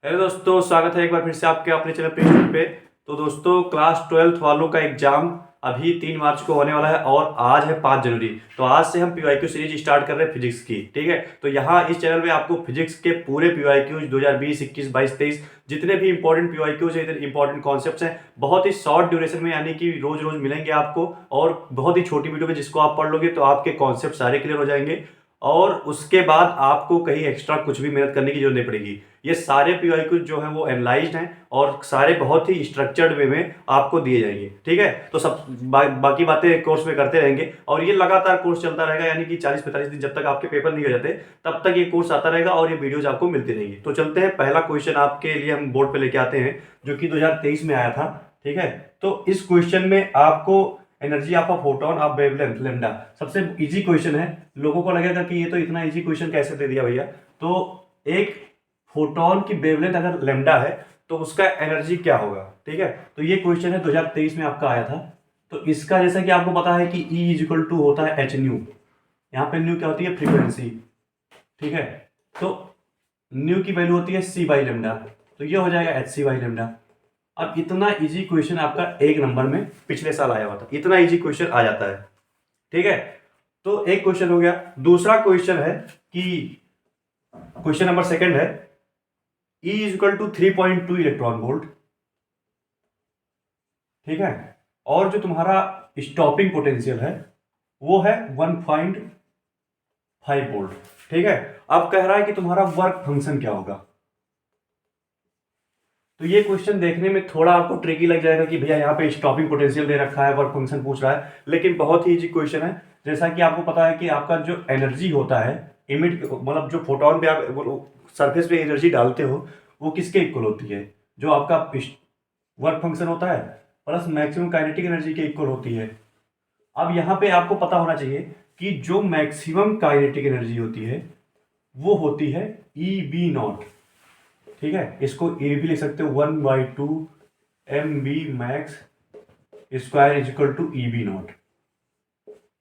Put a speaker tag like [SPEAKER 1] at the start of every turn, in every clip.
[SPEAKER 1] Hello दोस्तों, स्वागत है एक बार फिर से आपके अपने चैनल पे तो दोस्तों, क्लास 12th वालों का एग्जाम अभी 3 मार्च को होने वाला है और आज है 5 जनवरी। तो आज से हम पीवाईक्यू सीरीज स्टार्ट कर रहे हैं फिजिक्स की। ठीक है, तो यहाँ इस चैनल में आपको फिजिक्स के पूरे पीवाईक्यूज 2020, 21, 22, 23 जितने भी इंपॉर्टेंट पीवाईक्यूज है, इतने इंपॉर्टेंट कॉन्सेप्ट्स हैं, बहुत ही शॉर्ट ड्यूरेशन में, यानी कि रोज रोज मिलेंगे आपको और बहुत ही छोटी वीडियो में, जिसको आप पढ़ लोगे तो आपके कॉन्सेप्ट सारे क्लियर हो जाएंगे और उसके बाद आपको कहीं एक्स्ट्रा कुछ भी मेहनत करने की जरूरत नहीं पड़ेगी। ये सारे पीवाईक्यू जो हैं वो एनालाइज्ड हैं और सारे बहुत ही स्ट्रक्चर्ड वे में आपको दिए जाएंगे। ठीक है, तो सब बाकी बातें कोर्स में करते रहेंगे और ये लगातार कोर्स चलता रहेगा, यानी कि 40-45 दिन जब तक आपके पेपर नहीं हो जाते तब तक ये कोर्स आता रहेगा और ये वीडियोज आपको मिलती रहेंगी। तो चलते हैं, पहला क्वेश्चन आपके लिए हम बोर्ड पे लेके आते हैं जो कि 2023 में आया था। ठीक है, तो इस क्वेश्चन में आपको energy of a photon of wavelength lambda, सबसे इजी क्वेश्चन है। लोगों को लगेगा कि ये तो इतना इजी क्वेश्चन कैसे दे दिया भैया। तो एक फोटोन की वेवलेंथ अगर लैम्डा है तो उसका एनर्जी क्या होगा। ठीक है, तो ये क्वेश्चन है 2023 में आपका आया था। तो इसका जैसा कि आपको पता है कि E इज इक्वल टू होता है एच न्यू। यहाँ पे न्यू क्या होती है, फ्रीक्वेंसी। ठीक है, तो न्यू की वैल्यू होती है सी बाई लेमडा, तो ये हो जाएगा एच सी बाई लेमडा। अब इतना इजी क्वेश्चन आपका 1 नंबर में पिछले साल आया हुआ था, इतना इजी क्वेश्चन आ जाता है। ठीक है, तो एक क्वेश्चन हो गया। दूसरा क्वेश्चन है कि क्वेश्चन नंबर सेकंड है E is equal to 3.2 electron volt. ठीक है, और जो तुम्हारा स्टॉपिंग पोटेंशियल है वो है 1.5 वोल्ट। ठीक है, अब कह रहा है कि तुम्हारा वर्क फंक्शन क्या होगा। तो ये क्वेश्चन देखने में थोड़ा आपको ट्रिकी लग जाएगा कि भैया यहाँ पे स्टॉपिंग पोटेंशियल दे रखा है, वर्क फंक्शन पूछ रहा है, लेकिन बहुत ही इजी क्वेश्चन है। जैसा कि आपको पता है कि आपका जो एनर्जी होता है इमिट, मतलब जो फोटोन पे आप सरफेस पे एनर्जी डालते हो वो किसके इक्वल होती है, जो आपका वर्क फंक्शन होता है प्लस मैक्सिमम काइनेटिक एनर्जी के इक्वल होती है। अब यहाँ पे आपको पता होना चाहिए कि जो मैक्सिमम काइनेटिक एनर्जी होती है वो होती है ई बी नॉट। ठीक है, इसको ए भी लिख सकते हो 1/2 mv max square is equal to E B not.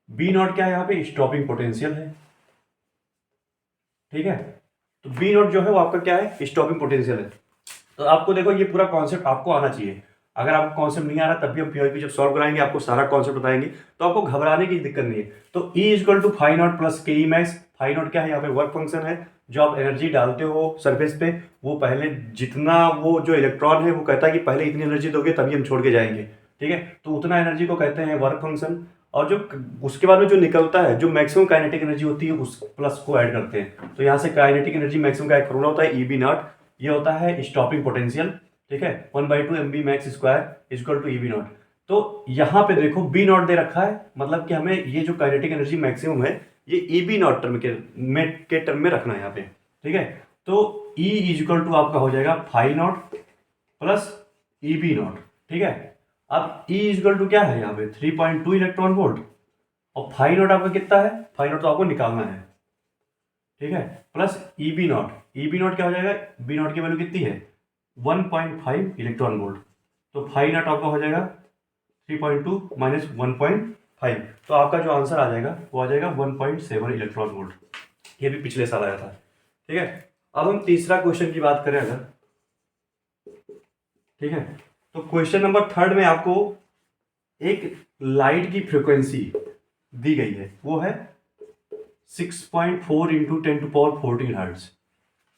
[SPEAKER 1] B not क्या है, यहाँ पे स्टॉपिंग पोटेंशियल है। ठीक है, तो बी नॉट जो है वो आपका क्या है, स्टॉपिंग पोटेंशियल है। तो आपको देखो ये पूरा कॉन्सेप्ट आपको आना चाहिए। अगर आपको कॉन्सेप्ट नहीं आ रहा तब भी हम पीवाईक्यू जब सॉल्व कराएंगे आपको सारा कॉन्सेप्ट बताएंगे, तो आपको घबराने की दिक्कत नहीं है। तो E equal to phi not plus K E max. Phi not क्या है, यहाँ पे वर्क फंक्शन है। जो आप एनर्जी डालते हो सरफेस पे वो पहले जितना, वो जो इलेक्ट्रॉन है वो कहता है कि पहले इतनी एनर्जी दोगे तभी हम छोड़ के जाएंगे। ठीक है, तो उतना एनर्जी को कहते हैं वर्क फंक्शन। और जो उसके बाद में जो निकलता है, जो मैक्सिमम काइनेटिक एनर्जी होती है, उस प्लस को ऐड करते हैं। तो यहाँ से काइनेटिक एनर्जी मैक्सिमम का एक फॉर्मूला होता है ई बी नॉट, ये होता है स्टॉपिंग पोटेंशियल। ठीक है, 1/2 mv max square equal to E B not. तो यहाँ पे देखो बी नॉट दे रखा है, मतलब कि हमें ये जो काइनेटिक एनर्जी मैक्सिमम है ये ई बी नॉट टर्म में रखना है यहाँ पे। ठीक है, तो ई इज इक्वल टू आपका हो जाएगा phi not plus E B not. ठीक है, अब ई इज इक्वल टू क्या है यहाँ पे 3.2 इलेक्ट्रॉन वोल्ट और फाई नॉट आपका कितना है, फाई नॉट तो आपको निकालना है। ठीक है, plus E B not. E B not क्या हो जाएगा, बी नॉट की वैल्यू कितनी है 1.5 इलेक्ट्रॉन वोल्ट। तो फाई नॉट आपका हो जाएगा 3.2 माइनस 1.5, तो आपका जो आंसर आ जाएगा वो आ जाएगा 1.7 इलेक्ट्रॉन वोल्ट। ये भी पिछले साल आया था। ठीक है, अब हम तीसरा क्वेश्चन की बात करें अगर, ठीक है, तो क्वेश्चन नंबर थर्ड में आपको एक लाइट की फ्रीक्वेंसी दी गई है, वो है 6.4 इंटू 10⁻14 हर्ट्ज।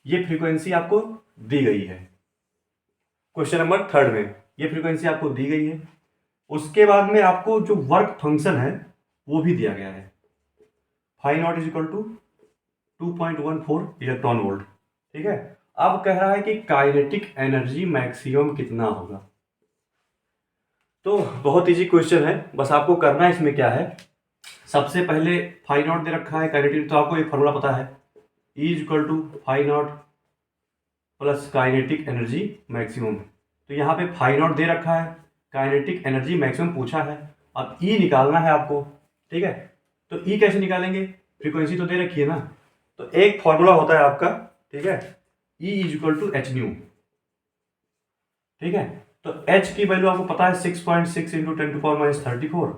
[SPEAKER 1] ये फ्रीक्वेंसी आपको दी गई है क्वेश्चन नंबर थर्ड में, ये फ्रीक्वेंसी आपको दी गई है। उसके बाद में आपको जो वर्क फंक्शन है वो भी दिया गया है। Phi not is equal to 2.14 electron volt. ठीक है, अब कह रहा है कि काइनेटिक एनर्जी मैक्सिमम कितना होगा। तो बहुत इजी क्वेश्चन है, बस आपको करना है इसमें क्या है, सबसे पहले फाई नॉट दे रखा है काइनेटिक, तो आपको एक फॉर्मूला पता है E is equal to phi not plus kinetic energy maximum. तो यहाँ पे फाई नॉट दे रखा है, काइनेटिक एनर्जी मैक्सिमम पूछा है, अब E निकालना है आपको। ठीक है, तो E कैसे निकालेंगे, फ्रीक्वेंसी तो दे रखी है ना, तो एक फॉर्मूला होता है आपका। ठीक है, E is equal to H nu. ठीक है, तो H की वैल्यू आपको पता है 6.6 इंटू 10⁻−34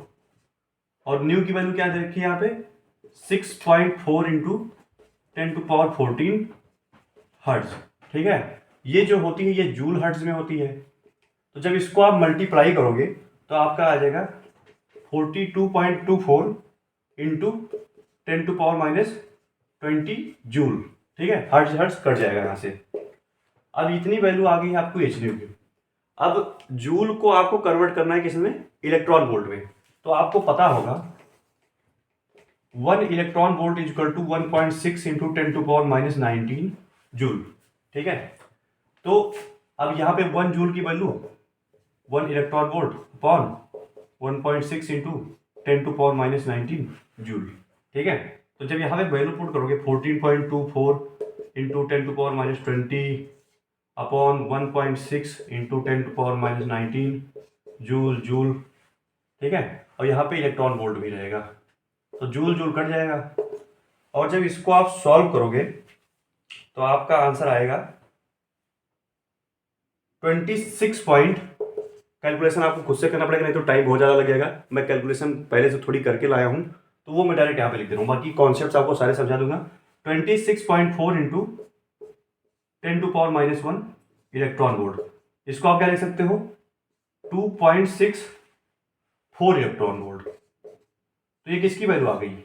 [SPEAKER 1] और न्यू की वैल्यू क्या दे रखी है यहाँ पे 6.4 इंटू 10⁻14 हर्ट्ज। ठीक है, ये जो होती है ये जूल हर्ट्ज में होती है। तो जब इसको आप मल्टीप्लाई करोगे तो आपका आ जाएगा 42.24 इंटू 10⁻⁻20 जूल। ठीक है, हर्ट्ज हर्ट्ज कट जाएगा यहाँ से। अब इतनी वैल्यू आ गई है आपको एच न्यू की। अब जूल को आपको कन्वर्ट करना है किसमें, इलेक्ट्रॉन वोल्ट में। तो आपको पता होगा 1 electron volt is equal to 1.6 into 10⁻⁻19 joule. ठीक है, तो अब यहाँ पे 1 जूल की value 1 electron volt upon 1.6 into 10⁻⁻19 joule. ठीक है, तो जब यहाँ पे वैल्यू पुट करोगे 14.24 into 10⁻⁻20 upon 1.6 into 10⁻⁻19 joule joule. ठीक है, और यहाँ पे इलेक्ट्रॉन वोल्ट भी रहेगा, तो जूल जूल कट जाएगा। और जब इसको आप सॉल्व करोगे तो आपका आंसर आएगा 26 पॉइंट। कैलकुलेशन आपको खुद से करना पड़ेगा, नहीं तो टाइम बहुत ज़्यादा लगेगा। मैं कैलकुलेशन पहले से थोड़ी करके लाया हूँ, तो वो मैं डायरेक्ट यहाँ पे लिख दे रहा हूँ, बाकी कॉन्सेप्ट आपको सारे समझा दूंगा। 26.4 इंटू 10⁻⁻1 इलेक्ट्रॉन वोल्ट। इसको आप क्या लिख सकते हो, 2.64 इलेक्ट्रॉन वोल्ट। तो ये किसकी वैल्यू आ गई,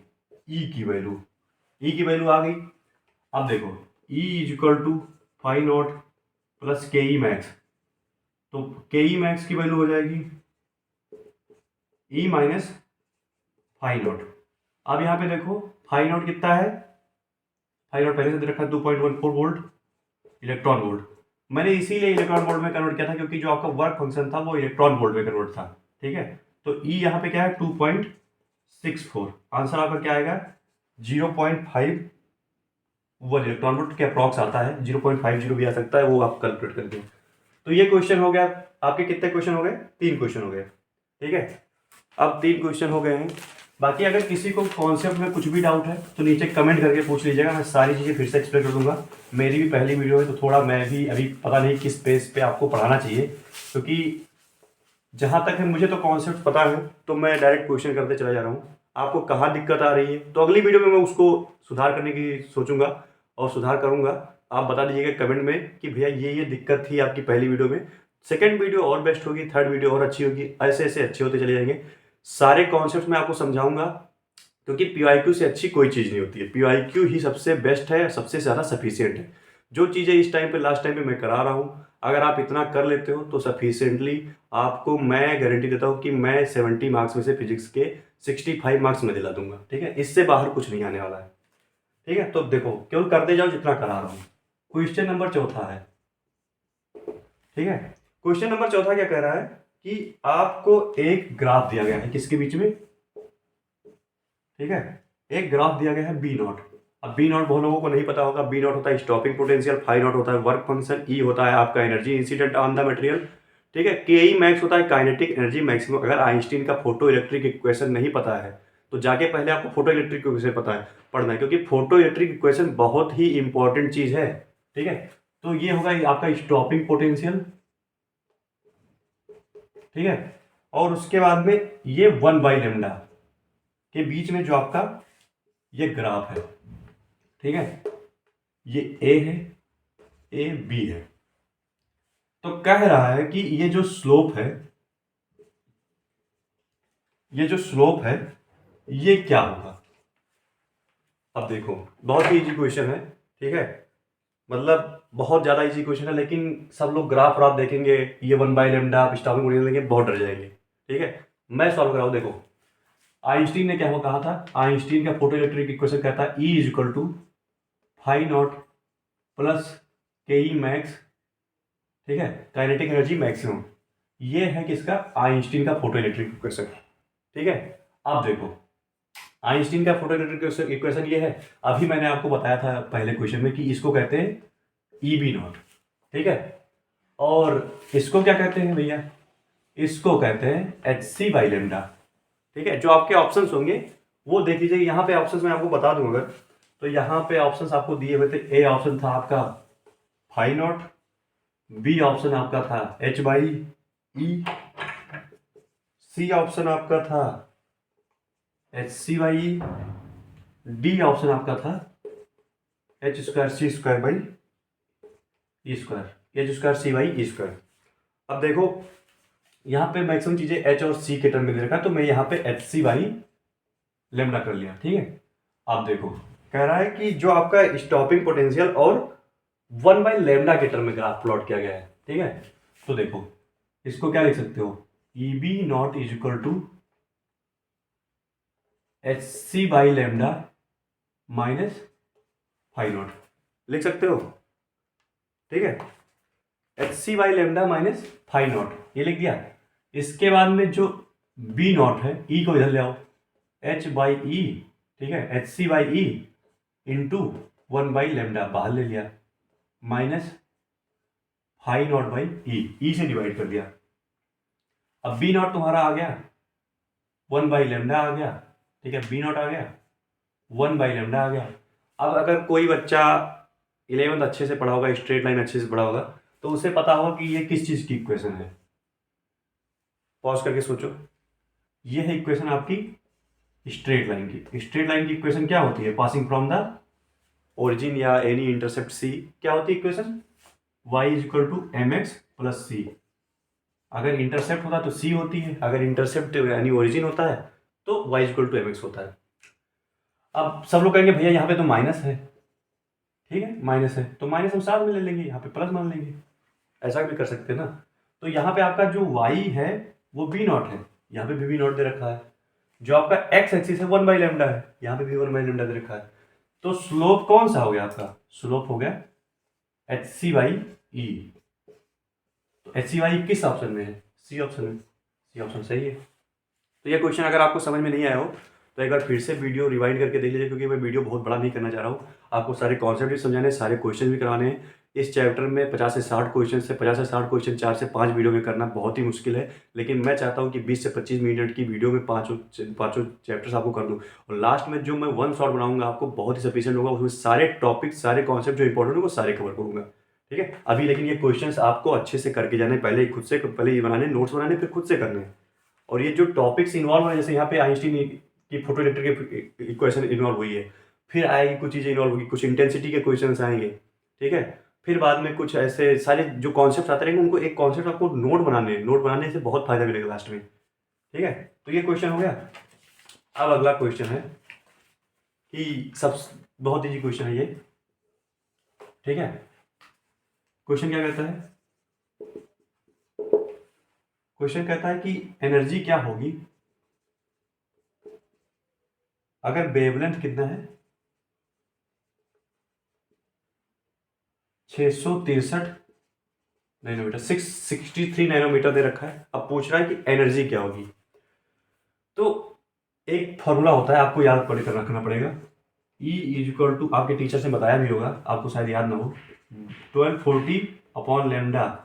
[SPEAKER 1] ई की वैल्यू। ई की वैल्यू आ गई। अब देखो E is equal to phi not plus K E max. तो के ई मैक्स की वैल्यू हो जाएगी E माइनस फाई नॉट। अब यहाँ पे देखो फाई नॉट कितना है, फाई नॉट पहले से दे रखा है 2.14 वोल्ट इलेक्ट्रॉन वोल्ट। मैंने इसीलिए इलेक्ट्रॉन वोल्ट में कन्वर्ट किया था क्योंकि जो आपका वर्क फंक्शन था वो इलेक्ट्रॉन वोल्ट में कन्वर्ट था। ठीक है, तो E यहाँ पे क्या है 2.64। आंसर आपका क्या आएगा 0.51 इलेक्ट्रॉन वोल्ट के अप्रॉक्स आता है, 0.50 भी आ सकता है, वो आप कैलकुलेट करके। तो ये क्वेश्चन हो गया। आपके कितने क्वेश्चन हो गए, 3 क्वेश्चन हो गए। ठीक है, अब 3 क्वेश्चन हो गए हैं। बाकी अगर किसी को कॉन्सेप्ट में कुछ भी डाउट है तो नीचे कमेंट करके पूछ लीजिएगा, मैं सारी चीज़ें फिर से एक्सप्लेन कर दूंगा। मेरी भी पहली वीडियो है तो थोड़ा मैं भी अभी पता नहीं किस पेज पे आपको पढ़ाना चाहिए, क्योंकि जहाँ तक है मुझे तो कॉन्सेप्ट पता है, तो मैं डायरेक्ट क्वेश्चन करते चला जा रहा हूँ। आपको कहाँ दिक्कत आ रही है तो अगली वीडियो में मैं उसको सुधार करने की सोचूंगा और सुधार करूंगा। आप बता दीजिएगा कमेंट में कि भैया ये दिक्कत थी आपकी पहली वीडियो में, सेकंड वीडियो और बेस्ट होगी, थर्ड वीडियो और अच्छी होगी, ऐसे ऐसे अच्छे होते चले जाएंगे। सारे कॉन्सेप्ट मैं आपको समझाऊंगा, क्योंकि PYQ से अच्छी कोई चीज़ नहीं होती है। PYQ ही सबसे बेस्ट है, सबसे ज़्यादा सफिशियंट है। जो चीज़ें इस टाइम पे लास्ट टाइम पे मैं करा रहा हूँ, अगर आप इतना कर लेते हो तो सफिशियंटली आपको मैं गारंटी देता हूँ कि मैं 70 मार्क्स में से फिजिक्स के 65 मार्क्स में दिला दूंगा। ठीक है, इससे बाहर कुछ नहीं आने वाला है। ठीक है, तो देखो केवल करते जाओ जितना करा रहा हूँ। क्वेश्चन नंबर 4 है। ठीक है, क्वेश्चन नंबर 4 क्या कह रहा है कि आपको एक ग्राफ दिया गया है किसके बीच में। ठीक है, एक ग्राफ दिया गया है बी नॉट। अब बी नॉट बहुत लोगों को नहीं पता होगा, बी नॉट होता है स्टॉपिंग पोटेंशियल, फाई नॉट होता है वर्क फंक्शन, ई होता है आपका energy incident on the material. ठीक है, के ई मैक्स होता है काइनेटिक एनर्जी मैक्सिमम। अगर आइंस्टीन का फोटो इलेक्ट्रिक इक्वेशन नहीं पता है तो जाके पहले आपको फोटो इलेक्ट्रिक इक्वेशन पढ़ना है, क्योंकि फोटो इलेक्ट्रिक इक्वेशन बहुत ही इंपॉर्टेंट चीज है। ठीक है, तो ये होगा आपका स्टॉपिंग पोटेंशियल। ठीक है, और उसके बाद में ये 1/λ के बीच में जो आपका ये ग्राफ है। ठीक है, ये ए है, ए बी है। तो कह रहा है कि ये जो स्लोप है, ये जो स्लोप है ये क्या होगा। अब देखो बहुत ही इजी क्वेश्चन है। ठीक है, मतलब बहुत ज़्यादा इजी क्वेश्चन है, लेकिन सब लोग ग्राफ व्राफ देखेंगे, ये 1/λ आप स्टॉपिंग पोटेंशियल देखेंगे बहुत डर जाएंगे। ठीक है, मैं सॉल्व कराऊँ। देखो आइंस्टीन ने क्या वो कहा था, आइंस्टीन का फोटो इलेक्ट्रिक इक्वेशन कहता है E is equal to phi not plus K E max. ठीक है, काइनेटिक एनर्जी मैक्सिमम। ये है किसका, आइंस्टीन का फोटो इलेक्ट्रिक इक्वेशन। ठीक है, अब देखो आइंस्टीन का फोटो इलेक्ट्रिक इक्वेशन ये है। अभी मैंने आपको बताया था पहले क्वेश्चन में कि इसको कहते हैं ई बी नॉट। ठीक है, और इसको क्या कहते हैं भैया, इसको कहते हैं HC/λ। ठीक है, जो आपके ऑप्शंस होंगे वो देख लीजिए। यहाँ पे ऑप्शंस मैं आपको बता दूं, अगर तो यहाँ पे ऑप्शंस आपको दिए हुए थे। ए ऑप्शन था आपका फाई नॉट, बी ऑप्शन आपका था H/E, सी ऑप्शन आपका था HC/E, डी ऑप्शन आपका था H² C² E square, H square C by E square. अब देखो यहाँ पे मैक्सिमम चीज़ें एच और सी के टर्म में दे रखा है, तो मैं यहाँ पे एच सी बाई लेमडा कर लिया, ठीक है। आप देखो कह रहा है कि जो आपका स्टॉपिंग पोटेंशियल और 1/λ के टर्म में ग्राफ प्लॉट किया गया है, ठीक है। तो देखो इसको क्या लिख सकते हो, E B not is equal to H C by lambda minus five not लिख सकते हो, ठीक है। H C by lambda minus five not ये लिख दिया। इसके बाद में जो बी नॉट है, ई को इधर ले आओ, एच बाई ई, ठीक है, H C by E into 1/λ बाहर ले लिया, minus five naught by E से डिवाइड कर दिया। अब बी नॉट तुम्हारा आ गया 1/λ आ गया, ठीक है, बी नॉट आ गया 1/λ आ गया। अब अगर कोई बच्चा 11th अच्छे से पढ़ा होगा, स्ट्रेट लाइन अच्छे से पढ़ा होगा, तो उसे पता होगा कि ये किस चीज़ की इक्वेशन है। पॉज करके सोचो, ये है इक्वेशन आपकी स्ट्रेट लाइन की। स्ट्रेट लाइन की इक्वेशन क्या होती है, पासिंग फ्रॉम द ओरिजिन या एनी इंटरसेप्ट सी, क्या होती है equation, y is equal to M X plus C. अगर इंटरसेप्ट होता तो सी होती है, अगर इंटरसेप्ट यानी ओरिजिन होता है तो y is equal to M X होता है। अब सब लोग कहेंगे भैया यहाँ पे तो माइनस है, ठीक है, माइनस है तो माइनस हम साथ में ले लेंगे, यहाँ पे प्लस मान लेंगे, ऐसा भी कर सकते हैं ना। तो यहाँ पे आपका जो y है वो बी नॉट है, यहाँ पे भी बी नॉट दे रखा है। जो आपका x एक्सिस है 1/λ है, यहाँ पे भी 1/λ दे रखा है। तो स्लोप कौन सा हो गया आपका, स्लोप हो गया एच सी बाई ई। तो एच सी बाई किस ऑप्शन में है, सी ऑप्शन में, सी ऑप्शन सही है। तो ये क्वेश्चन अगर आपको समझ में नहीं आया हो तो एक बार फिर से वीडियो रिवाइंड करके देख लीजिए, क्योंकि मैं वीडियो बहुत बड़ा नहीं करना चाह रहा हूँ। आपको सारे कॉन्सेप्ट भी समझाने, सारे क्वेश्चन भी कराने हैं। इस चैप्टर में 50 से 60 क्वेश्चन से 50 से 60 क्वेश्चन 4 से 5 वीडियो में करना बहुत ही मुश्किल है, लेकिन मैं चाहता हूँ कि 20 से 25 मिनट की वीडियो में पाँचों चैप्टर्स आपको कर दूँ, और लास्ट में जो मैं वन शॉट बनाऊंगा आपको बहुत ही सफिशिएंट होगा, उसमें सारे टॉपिक सारे कॉन्सेप्ट जो इंपॉर्टेंट है वो सारे कवर करूँगा, ठीक है। अभी लेकिन ये क्वेश्चंस आपको अच्छे से करके जाने, पहले खुद से पहले ये बनाने, नोट्स बनाने, फिर खुद से करने। और ये जो टॉपिक्स इन्वॉल्व है, जैसे यहाँ पे आइंस्टीन की फोटो इलेक्ट्रिक इक्वेशन इन्वॉल्व हुई है, फिर आएगी कुछ चीज़ें इन्वॉल्व होगी, कुछ इंटेंसिटी के क्वेश्चंस आएंगे, ठीक है। फिर बाद में कुछ ऐसे सारे जो कॉन्सेप्ट आते रहेंगे, उनको एक कॉन्सेप्ट आपको नोट बनाने, नोट बनाने से बहुत फायदा मिलेगा लास्ट में, ठीक है। तो ये क्वेश्चन हो गया। अब अगला क्वेश्चन है कि सब बहुत ईजी क्वेश्चन है ये, ठीक है। क्वेश्चन क्या कहता है, क्वेश्चन कहता है कि एनर्जी क्या होगी अगर वेवलेंथ कितना है 663 नैनोमीटर, 663 नैनोमीटर दे रखा है। अब पूछ रहा है कि एनर्जी क्या होगी। तो एक फॉर्मूला होता है, आपको याद कर रखना पड़ेगा, E इज इक्वल टू, आपके टीचर से बताया भी होगा, आपको शायद याद ना हो, 1240/λ।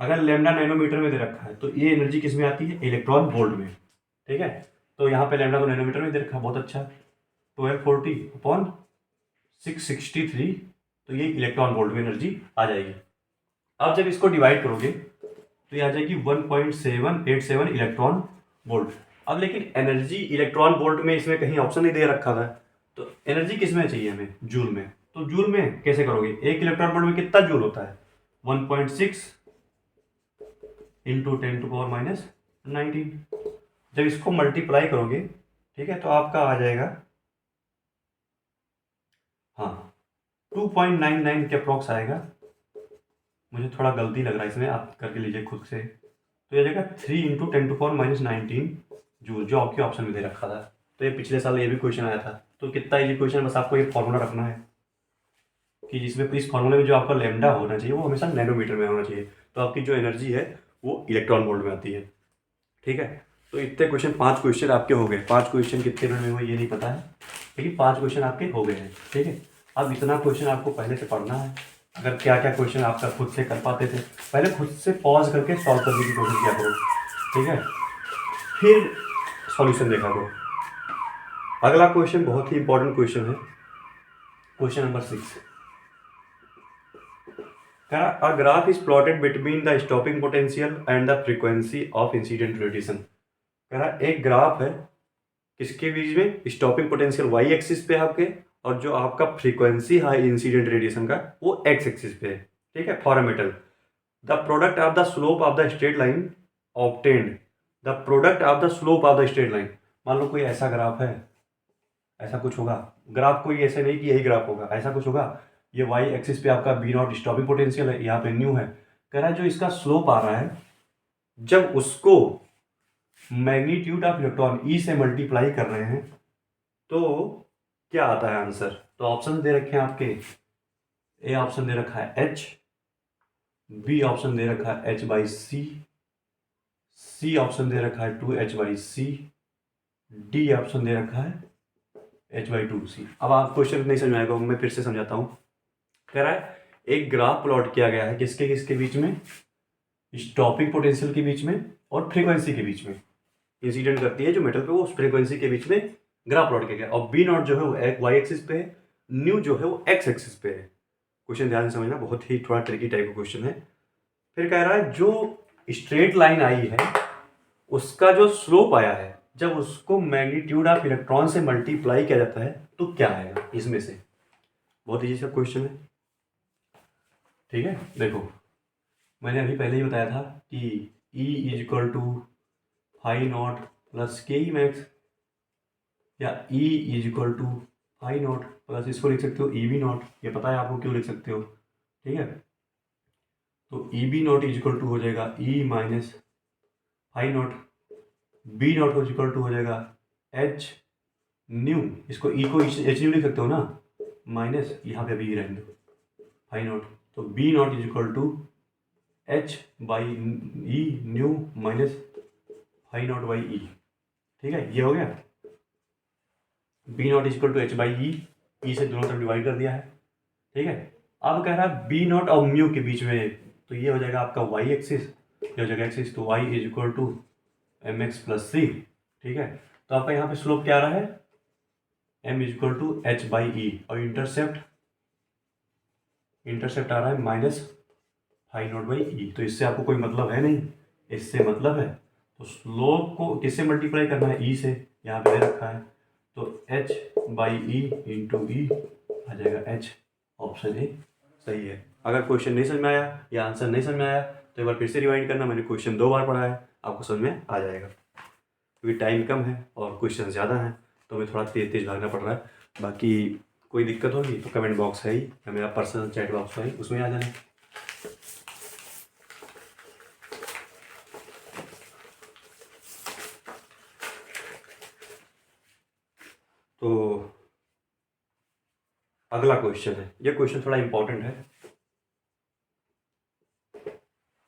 [SPEAKER 1] अगर लैम्डा नैनोमीटर में दे रखा है तो ये एनर्जी किस में आती है, इलेक्ट्रॉन वोल्ट में, ठीक है। तो यहाँ पे लैम्डा को नैनोमीटर में दे रखा है, बहुत अच्छा। 1240/663, तो ये इलेक्ट्रॉन वोल्ट में एनर्जी आ जाएगी। अब जब इसको डिवाइड करोगे तो ये आ जाएगी 1.787 इलेक्ट्रॉन वोल्ट। अब लेकिन एनर्जी इलेक्ट्रॉन वोल्ट में इसमें कहीं ऑप्शन नहीं दे रखा था, तो एनर्जी किस में चाहिए हमें, जूल में। तो जूल में कैसे करोगे, एक इलेक्ट्रॉन वोल्ट में कितना जूल होता है, 1.6 इंटू 10⁻⁻19। जब इसको मल्टीप्लाई करोगे, ठीक है, तो आपका आ जाएगा, हाँ, 2.99 के अप्रॉक्स आएगा। मुझे थोड़ा गलती लग रहा है इसमें, आप करके लीजिए खुद से। तो ये जाएगा 3 इंटू 10⁻⁻19 जूल, जो आपके ऑप्शन में दे रखा था। तो ये पिछले साल ये भी क्वेश्चन आया था। तो कितना इजी क्वेश्चन, बस आपको ये फॉर्मूला रखना है कि जिसमें इस फॉर्मूले में जो आपका लैम्डा होना चाहिए वो हमेशा नैनोमीटर में होना चाहिए, तो आपकी जो एनर्जी है वो इलेक्ट्रॉन वोल्ट में आती है, ठीक है। तो इतने क्वेश्चन, 5 क्वेश्चन आपके हो गए। 5 क्वेश्चन कितने मिनट में हुए ये नहीं पता है, लेकिन 5 क्वेश्चन आपके हो गए हैं, ठीक है। अब इतना क्वेश्चन आपको पहले से पढ़ना है। अगर क्या क्या क्वेश्चन आपका खुद से कर पाते थे, पहले खुद से पॉज करके सॉल्व करने की कोशिश किया करो, ठीक है, फिर सॉल्यूशन देखा करो। अगला क्वेश्चन बहुत ही इंपॉर्टेंट क्वेश्चन है, question number 6। A graph is plotted between the stopping potential and the frequency of incident radiation। कह रहा एक ग्राफ है किसके बीच में, स्टॉपिंग पोटेंशियल y एक्सिस पे आपके, और जो आपका फ्रीक्वेंसी है इंसिडेंट रेडिएशन का वो x एक्सिस पे है, ठीक है, for a metal the product of the slope of the straight line obtained, the product of the slope of the straight line. मान लो कोई ऐसा ग्राफ है, ऐसा कुछ होगा ग्राफ, कोई ऐसे नहीं कि यही ग्राफ होगा, ऐसा कुछ होगा। ये वाई एक्सिस पे आपका बी नॉट स्टॉपिंग पोटेंशियल है, यहाँ पे न्यू है। कह रहा है जो इसका स्लोप आ रहा है, जब उसको मैग्नीट्यूड ऑफ इलेक्ट्रॉन ई से मल्टीप्लाई कर रहे हैं तो क्या आता है आंसर। तो ऑप्शन दे रखे हैं आपके, ए ऑप्शन दे रखा है एच, बी ऑप्शन दे रखा है H by C, C option दे रखा है 2h/c, डी ऑप्शन दे रखा है h/2c। अब आप क्वेश्चन नहीं समझ आएगा, मैं फिर से समझाता हूँ। कह रहा है एक ग्राफ प्लॉट किया गया है, किसके किसके बीच में, स्टॉपिंग पोटेंशियल के बीच में और फ्रीक्वेंसी के बीच में इंसिडेंट करती है जो मेटल पे, वो उस फ्रीक्वेंसी के बीच में ग्राफ प्लॉट किया गया। और बी नॉट जो है वो वाई एक्सिस पे है, न्यू जो है वो एक्स एक्सिस पे है। क्वेश्चन ध्यान से समझना, बहुत ही थोड़ा ट्रिकी टाइप का क्वेश्चन है। फिर कह रहा है जो स्ट्रेट लाइन आई है उसका जो स्लोप आया है, जब उसको मैग्नीट्यूड ऑफ इलेक्ट्रॉन से मल्टीप्लाई किया जाता है तो क्या आएगा इसमें से। बहुत ईजी सा क्वेश्चन है, ठीक है। देखो मैंने अभी पहले ही बताया था कि E is equal to phi not plus K E max, या E is equal to phi not plus इसको लिख सकते हो ई बी नॉट, ये पता है आपको क्यों लिख सकते हो, ठीक है। तो E B not is equal to हो जाएगा E minus phi naught, B not is equal to हो जाएगा एच न्यू, इसको ई को एच न्यू लिख सकते हो ना, माइनस यहाँ पे बी रहने दो फाई नॉट, तो B not is equal to H by E nu minus phi naught by E, ठीक है। ये हो गया, B not is equal to H by E से दोनों तरफ डिवाइड कर दिया है, ठीक है। अब कह रहा है बी नॉट और म्यू के बीच में, तो ये हो जाएगा आपका वाई एक्सिस, ये हो जाएगा एक्सिस, तो Y is equal to M X plus C, ठीक है। तो आपका यहाँ पे स्लोप क्या आ रहा है, M is equal to H by E, और इंटरसेप्ट आ रहा है minus phi naught by E. तो इससे आपको कोई मतलब है नहीं, इससे मतलब है। तो स्लोप को किससे मल्टीप्लाई करना है, ई से, यहाँ पे दे रखा है, तो एच बाई ई इंटू ई आ जाएगा एच। ऑप्शन ए सही है। अगर क्वेश्चन नहीं समझ में आया या आंसर नहीं समझ में आया तो एक बार फिर से रिवाइंड करना, मैंने क्वेश्चन 2 बार पढ़ा है, आपको समझ में आ जाएगा। क्योंकि टाइम कम है और क्वेश्चन ज़्यादा हैं तो हमें थोड़ा तेज तेज भागना पड़ रहा है। बाकी कोई दिक्कत होगी तो कमेंट बॉक्स है ही, या मेरा पर्सनल चैट बॉक्स है ही, उसमें आ जाना। तो अगला क्वेश्चन है, ये क्वेश्चन थोड़ा इंपॉर्टेंट है।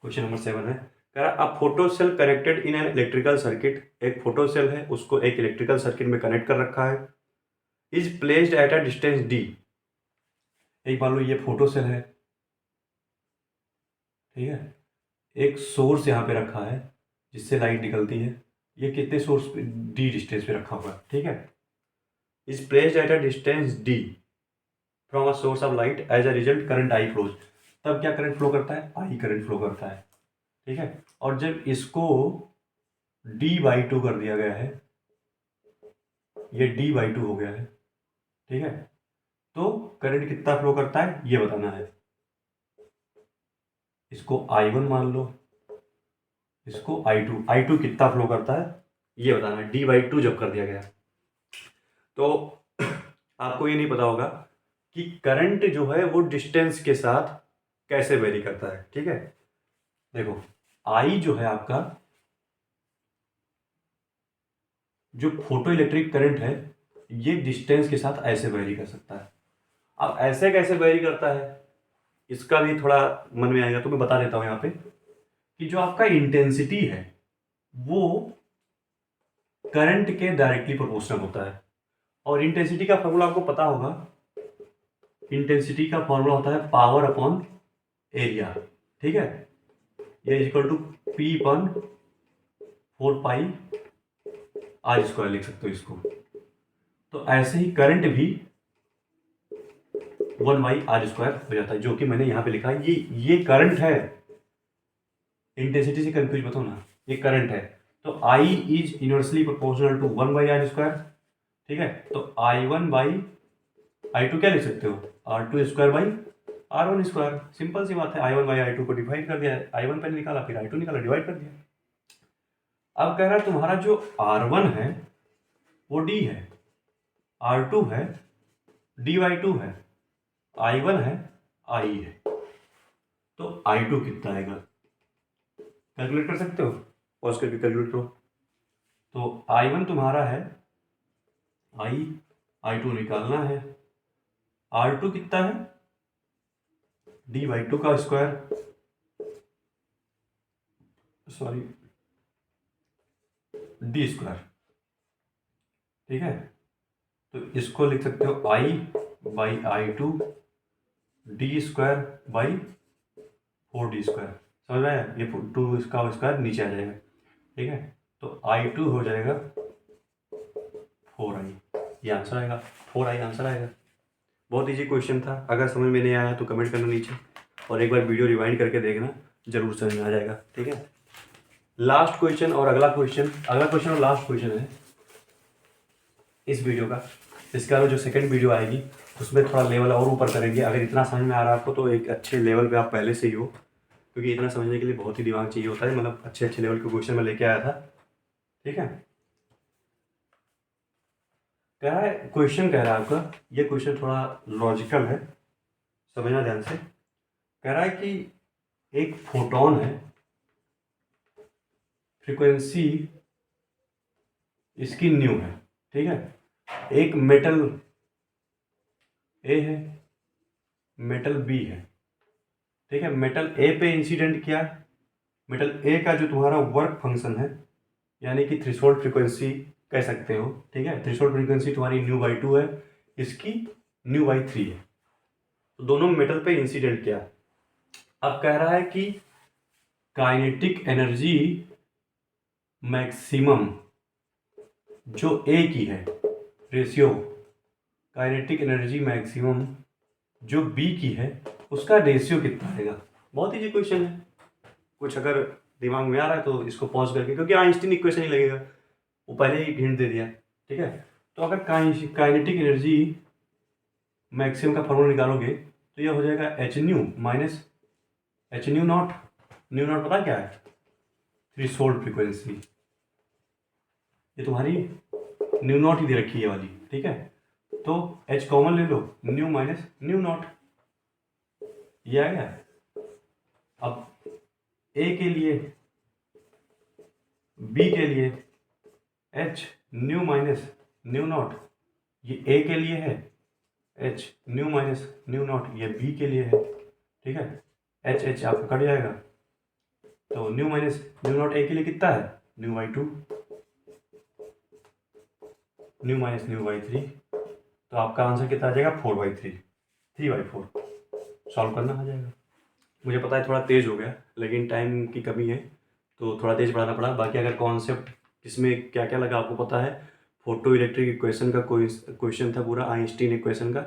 [SPEAKER 1] क्वेश्चन नंबर 7 है, कह रहा a photo cell connected in an electrical circuit, एक फोटो सेल है उसको एक इलेक्ट्रिकल सर्किट में कनेक्ट कर रखा है, is placed at a distance D. एक मान लो ये फोटो सेल है, ठीक है, एक सोर्स यहाँ पे रखा है जिससे लाइट निकलती है, ये कितने सोर्स डी डिस्टेंस पे रखा हुआ है, ठीक है। Is placed at a distance D from a source of light, as a result current I flows. तब क्या करंट फ्लो करता है, आई करंट फ्लो करता है, ठीक है। और जब इसको d/2 कर दिया गया है, ये d/2 हो गया है, ठीक है, तो करंट कितना फ्लो करता है ये बताना है। इसको I1 मान लो, इसको I2 कितना फ्लो करता है ये बताना है, d/2 जब कर दिया गया। तो आपको ये नहीं पता होगा कि करंट जो है वो डिस्टेंस के साथ कैसे वेरी करता है, ठीक है। देखो I जो है आपका, जो फोटो इलेक्ट्रिक करंट है, ये डिस्टेंस के साथ ऐसे वेरी कर सकता है। अब ऐसे कैसे वेरी करता है इसका भी थोड़ा मन में आएगा, तो मैं बता देता हूँ यहाँ पे कि जो आपका इंटेंसिटी है वो करंट के डायरेक्टली प्रोपोर्शनल होता है। और इंटेंसिटी का फॉर्मूला आपको पता होगा, इंटेंसिटी का फॉर्मूला होता है पावर अपॉन एरिया, ठीक है। ये equal to P upon 4 pi R square लिख सकते हो इसको। तो ऐसे ही करंट भी 1/r² हो जाता है, जो कि मैंने यहाँ पे लिखा है। ये करंट है, इंटेंसिटी से कंफ्यूज मत होना, ये करंट है। तो I is inversely proportional to 1/r², ठीक है। तो I1/I2 क्या लिख सकते हो, R2² by R1 square, simple सी बात है, I1 बाई I2 को डिवाइड कर दिया, I1 पहले निकाला फिर I2 निकाला, डिवाइड कर दिया। अब कह रहा है तुम्हारा जो R1 है वो D है, R2 है dy2 है, I1 है I है, तो I2 कितना आएगा? कैलकुलेट कर सकते हो, पॉज करके कैलकुलेट करो। तो I1 तुम्हारा है I2 निकालना है, R2 कितना है? dy2 का स्क्वायर, सॉरी D स्क्वायर, ठीक है। तो इसको लिख सकते हो I by I2 D square by 4D square, समझ में आया? ये 2 इसका स्क्वायर नीचे आ जाएगा, ठीक है। तो I2 हो जाएगा 4I, ये आंसर आएगा, 4I आंसर आएगा। बहुत इजी क्वेश्चन था, अगर समझ में नहीं आया तो कमेंट करना नीचे, और एक बार वीडियो रिवाइंड करके देखना, जरूर समझ में आ जाएगा, ठीक है। लास्ट क्वेश्चन और अगला क्वेश्चन और लास्ट क्वेश्चन है इस वीडियो का। इसके अलावा जो सेकंड वीडियो आएगी उसमें थोड़ा लेवल और ऊपर करेंगे। अगर इतना समझ में आ रहा है आपको तो एक अच्छे लेवल पे आप पहले से ही हो, क्योंकि इतना समझने के लिए बहुत ही दिमाग चाहिए होता है, मतलब अच्छे लेवल के क्वेश्चन में लेके आया था, ठीक है। क्वेश्चन कह रहा है आपका, ये क्वेश्चन थोड़ा लॉजिकल है, समझना ध्यान से। कह रहा है कि एक फोटोन है, फ्रीक्वेंसी इसकी न्यू है, ठीक है। एक मेटल ए है, मेटल बी है, ठीक है। मेटल ए पे इंसिडेंट किया, मेटल ए का जो तुम्हारा वर्क फंक्शन है, यानी कि थ्रेशोल्ड फ्रीक्वेंसी कह सकते हो, ठीक है। थ्रेशोल्ड फ्रीक्वेंसी तुम्हारी न्यू बाई 2 है, इसकी न्यू बाई 3 है, तो दोनों मेटल पे इंसिडेंट किया। अब कह रहा है कि काइनेटिक एनर्जी मैक्सिमम जो ए की है रेशियो, काइनेटिक एनर्जी मैक्सिमम जो बी की है उसका रेशियो कितना आएगा? बहुत ईजी क्वेश्चन है, कुछ अगर दिमाग में आ रहा है तो इसको पॉज करके, क्योंकि आइंस्टीन इक्वेशन ही लगेगा, वो पहले ही हिंट दे दिया, ठीक है। तो अगर काइनेटिक एनर्जी मैक्सिमम का फॉर्मूला निकालोगे तो यह हो जाएगा H new minus H new not. New not पता क्या है? थ्रेशोल्ड फ्रीक्वेंसी, ये तुम्हारी न्यू नॉट ही दे रखी है वाली, ठीक है। तो एच कॉमन ले लो, न्यू माइनस न्यू नॉट, ये आ गया। अब ए के लिए, बी के लिए H new minus new not, ये ए के लिए है, H new minus new not ये बी के लिए है, ठीक है। एच एच आपका कट जाएगा, तो new minus new not a के लिए कितना है? New by 2, new minus new by 3, तो आपका आंसर कितना आ जाएगा? 4/3, 3/4। सॉल्व करना आ जाएगा। मुझे पता है थोड़ा तेज़ हो गया, लेकिन टाइम की कमी है तो थोड़ा तेज़ पढ़ाना पड़ा। बाकी अगर कॉन्सेप्ट इसमें क्या क्या लगा आपको पता है, फोटो इलेक्ट्रिक इक्वेशन का कोई क्वेश्चन था पूरा, आइंस्टीन इक्वेशन का,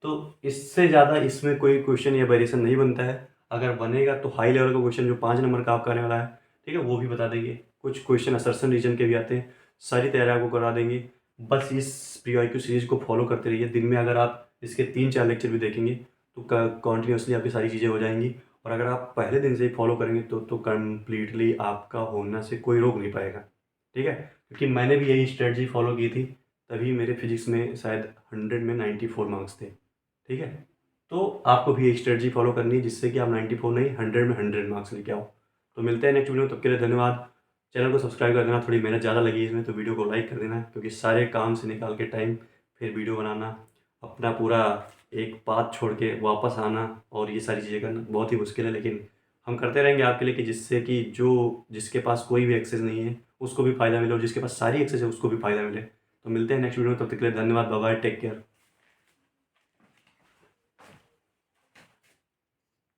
[SPEAKER 1] तो इससे ज़्यादा इसमें कोई क्वेश्चन या वेरिएशन नहीं बनता है। अगर बनेगा तो हाई लेवल का क्वेश्चन जो 5 नंबर का आपका आने वाला है, ठीक है, वो भी बता देंगे। कुछ क्वेश्चन असर्शन रीजन के भी आते हैं, सारी तैयारी आपको करा देंगे। बस इस PYQ सीरीज़ को फॉलो करते रहिए। दिन में अगर आप इसके 3-4 लेक्चर भी देखेंगे तो कॉन्टीन्यूसली आपकी सारी चीज़ें हो जाएंगी, और अगर आप पहले दिन से ही फॉलो करेंगे तो कम्प्लीटली आपका होना से कोई रोक नहीं पाएगा, ठीक है। क्योंकि मैंने भी यही स्ट्रेटजी फॉलो की थी, तभी मेरे फिजिक्स में शायद 100 में 94 मार्क्स थे, ठीक है। तो आपको भी यही स्ट्रेटजी फॉलो करनी है जिससे कि आप 94 नहीं 100 में 100 मार्क्स लेके आओ। तो मिलते हैं नेक्स्ट वीडियो में, तब के लिए धन्यवाद। चैनल को सब्सक्राइब कर देना, थोड़ी मेहनत ज़्यादा लगी इसमें तो वीडियो को लाइक कर देना, क्योंकि सारे काम से निकाल के टाइम फिर वीडियो बनाना, अपना पूरा एक पाथ छोड़ के वापस आना और ये सारी चीज़ें करना बहुत ही मुश्किल है, लेकिन हम करते रहेंगे आपके लिए, कि जिससे कि जो जिसके पास कोई भी एक्सेस नहीं है उसको भी फ़ायदा मिले, और जिसके पास सारी एक्सेस है उसको भी फ़ायदा मिले। तो मिलते हैं नेक्स्ट वीडियो में, तब तक के लिए धन्यवाद, बाय बाय, टेक केयर।